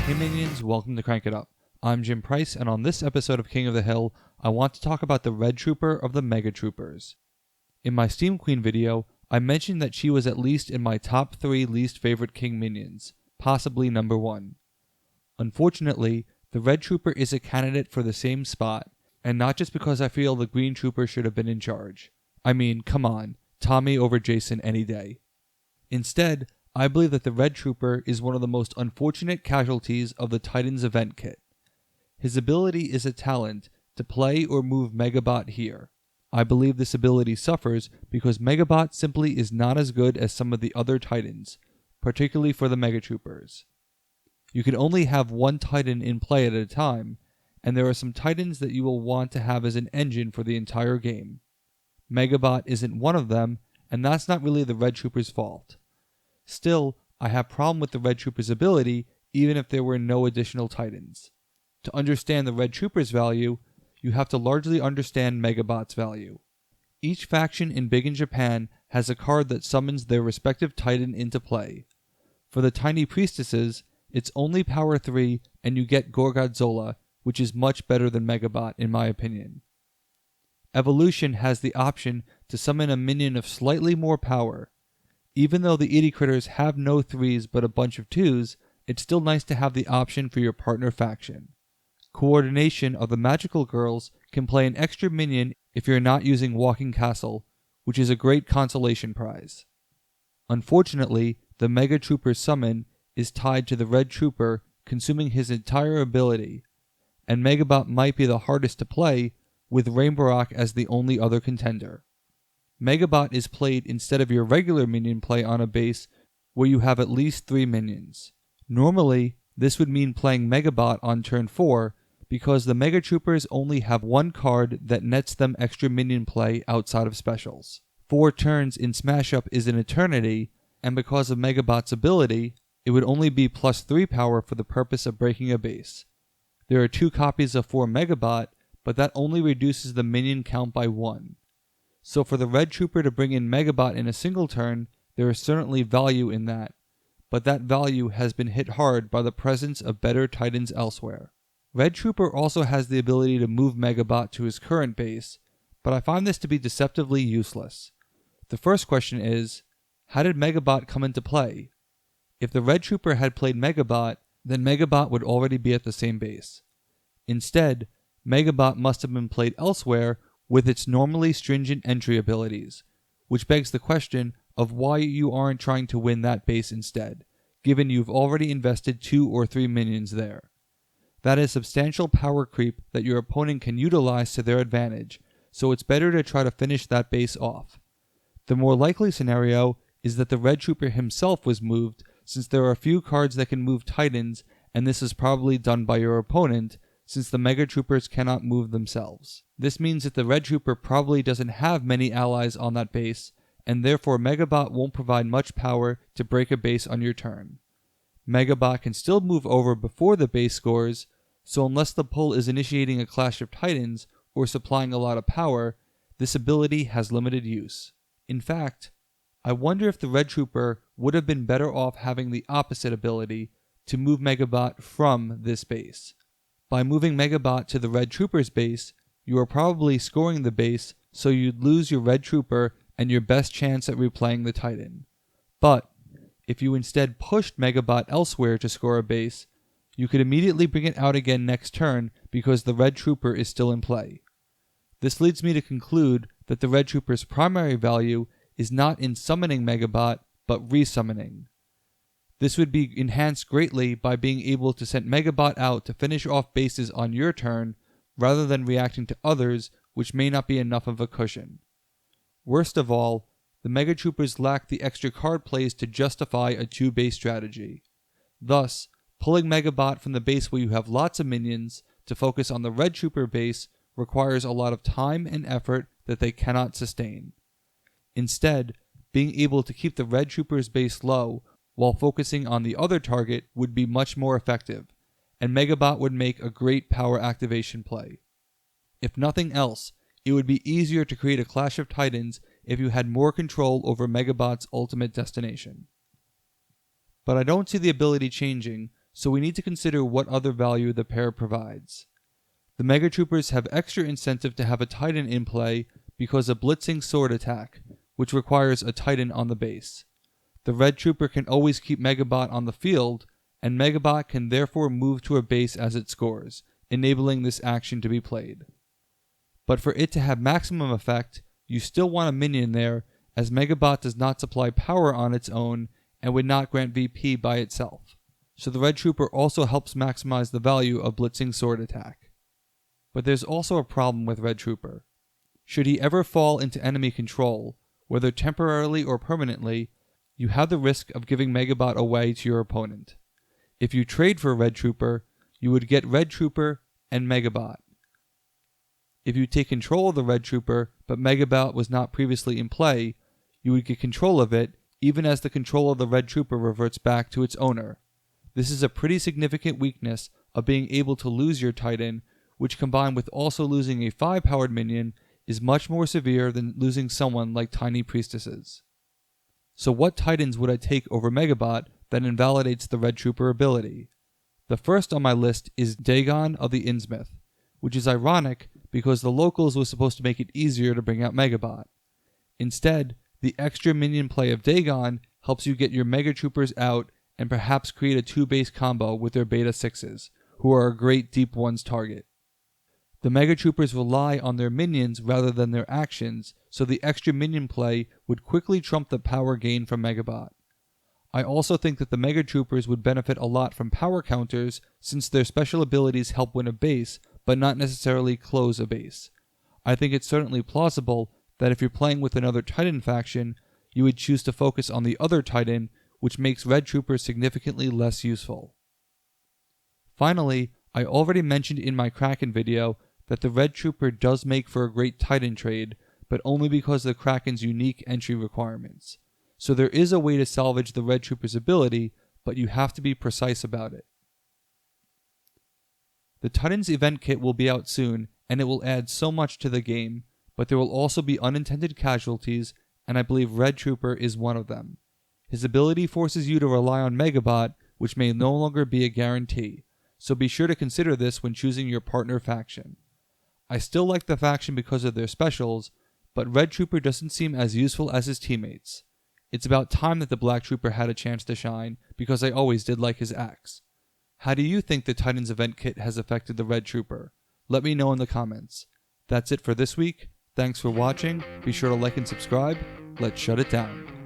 Hey minions, welcome to Crank It Up. I'm Jim Price, and on this episode of King of the Hill, I want to talk about the Red Trooper of the Mega Troopers. In my Steam Queen video, I mentioned that she was at least in my top 3 least favorite King minions, possibly number 1. Unfortunately, the Red Trooper is a candidate for the same spot, and not just because I feel the Green Trooper should have been in charge. I mean, come on, Tommy over Jason any day. Instead, I believe that the Red Trooper is one of the most unfortunate casualties of the Titans event kit. His ability is a talent to play or move Megabot here. I believe this ability suffers because Megabot simply is not as good as some of the other Titans, particularly for the Mega Troopers. You can only have one Titan in play at a time, and there are some Titans that you will want to have as an engine for the entire game. Megabot isn't one of them, and that's not really the Red Trooper's fault. Still, I have problem with the Red Trooper's ability even if there were no additional Titans. To understand the Red Trooper's value, you have to largely understand Megabot's value. Each faction in Big in Japan has a card that summons their respective Titan into play. For the Tiny Priestesses, it's only power 3 and you get Gorgonzola, which is much better than Megabot in my opinion. Evolution has the option to summon a minion of slightly more power. Even though the Itty Critters have no 3s but a bunch of 2s, it's still nice to have the option for your partner faction. Coordination of the Magical Girls can play an extra minion if you're not using Walking Castle, which is a great consolation prize. Unfortunately, the Mega Trooper's summon is tied to the Red Trooper consuming his entire ability, and Megabot might be the hardest to play, with Rainbow as the only other contender. Megabot is played instead of your regular minion play on a base where you have at least 3 minions. Normally, this would mean playing Megabot on turn 4 because the Mega Troopers only have one card that nets them extra minion play outside of specials. 4 turns in Smash Up is an eternity, and because of Megabot's ability, it would only be plus 3 power for the purpose of breaking a base. There are 2 copies of 4 Megabot, but that only reduces the minion count by 1. So for the Red Trooper to bring in Megabot in a single turn, there is certainly value in that, but that value has been hit hard by the presence of better Titans elsewhere. Red Trooper also has the ability to move Megabot to his current base, but I find this to be deceptively useless. The first question is, how did Megabot come into play? If the Red Trooper had played Megabot, then Megabot would already be at the same base. Instead, Megabot must have been played elsewhere with its normally stringent entry abilities, which begs the question of why you aren't trying to win that base instead, given you've already invested 2 or 3 minions there. That is substantial power creep that your opponent can utilize to their advantage, so it's better to try to finish that base off. The more likely scenario is that the Red Trooper himself was moved, since there are a few cards that can move Titans, and this is probably done by your opponent, since the Mega Troopers cannot move themselves. This means that the Red Trooper probably doesn't have many allies on that base, and therefore Megabot won't provide much power to break a base on your turn. Megabot can still move over before the base scores, so unless the pull is initiating a clash of Titans or supplying a lot of power, this ability has limited use. In fact, I wonder if the Red Trooper would have been better off having the opposite ability to move Megabot from this base. By moving Megabot to the Red Trooper's base, you are probably scoring the base, so you'd lose your Red Trooper and your best chance at replaying the Titan. But, if you instead pushed Megabot elsewhere to score a base, you could immediately bring it out again next turn because the Red Trooper is still in play. This leads me to conclude that the Red Trooper's primary value is not in summoning Megabot, but resummoning. This would be enhanced greatly by being able to send Megabot out to finish off bases on your turn, rather than reacting to others, which may not be enough of a cushion. Worst of all, the Mega Troopers lack the extra card plays to justify a 2-base strategy. Thus, pulling Megabot from the base where you have lots of minions to focus on the Red Trooper base requires a lot of time and effort that they cannot sustain. Instead, being able to keep the Red Trooper's base low while focusing on the other target would be much more effective, and Megabot would make a great power activation play. If nothing else, it would be easier to create a Clash of Titans if you had more control over Megabot's ultimate destination. But I don't see the ability changing, so we need to consider what other value the pair provides. The Megatroopers have extra incentive to have a Titan in play because of blitzing sword attack, which requires a Titan on the base. The Red Trooper can always keep Megabot on the field, and Megabot can therefore move to a base as it scores, enabling this action to be played. But for it to have maximum effect, you still want a minion there, as Megabot does not supply power on its own and would not grant VP by itself. So the Red Trooper also helps maximize the value of blitzing sword attack. But there's also a problem with Red Trooper. Should he ever fall into enemy control, whether temporarily or permanently, you have the risk of giving Megabot away to your opponent. If you trade for Red Trooper, you would get Red Trooper and Megabot. If you take control of the Red Trooper, but Megabot was not previously in play, you would get control of it, even as the control of the Red Trooper reverts back to its owner. This is a pretty significant weakness of being able to lose your Titan, which combined with also losing a 5-powered minion, is much more severe than losing someone like Tiny Priestesses. So what Titans would I take over Megabot that invalidates the Red Trooper ability? The first on my list is Dagon of the Innsmouth, which is ironic because the locals was supposed to make it easier to bring out Megabot. Instead, the extra minion play of Dagon helps you get your Megatroopers out and perhaps create a 2-base combo with their Beta 6s, who are a great Deep Ones target. The Megatroopers rely on their minions rather than their actions, so the extra minion play would quickly trump the power gain from Megabot. I also think that the Megatroopers would benefit a lot from power counters since their special abilities help win a base, but not necessarily close a base. I think it's certainly plausible that if you're playing with another Titan faction, you would choose to focus on the other Titan, which makes Red Troopers significantly less useful. Finally, I already mentioned in my Kraken video that the Red Trooper does make for a great Titan trade, but only because of the Kraken's unique entry requirements. So there is a way to salvage the Red Trooper's ability, but you have to be precise about it. The Titan's event kit will be out soon, and it will add so much to the game, but there will also be unintended casualties, and I believe Red Trooper is one of them. His ability forces you to rely on Megabot, which may no longer be a guarantee, so be sure to consider this when choosing your partner faction. I still like the faction because of their specials, but Red Trooper doesn't seem as useful as his teammates. It's about time that the Black Trooper had a chance to shine, because I always did like his axe. How do you think the Titan's event kit has affected the Red Trooper? Let me know in the comments. That's it for this week. Thanks for watching. Be sure to like and subscribe. Let's shut it down.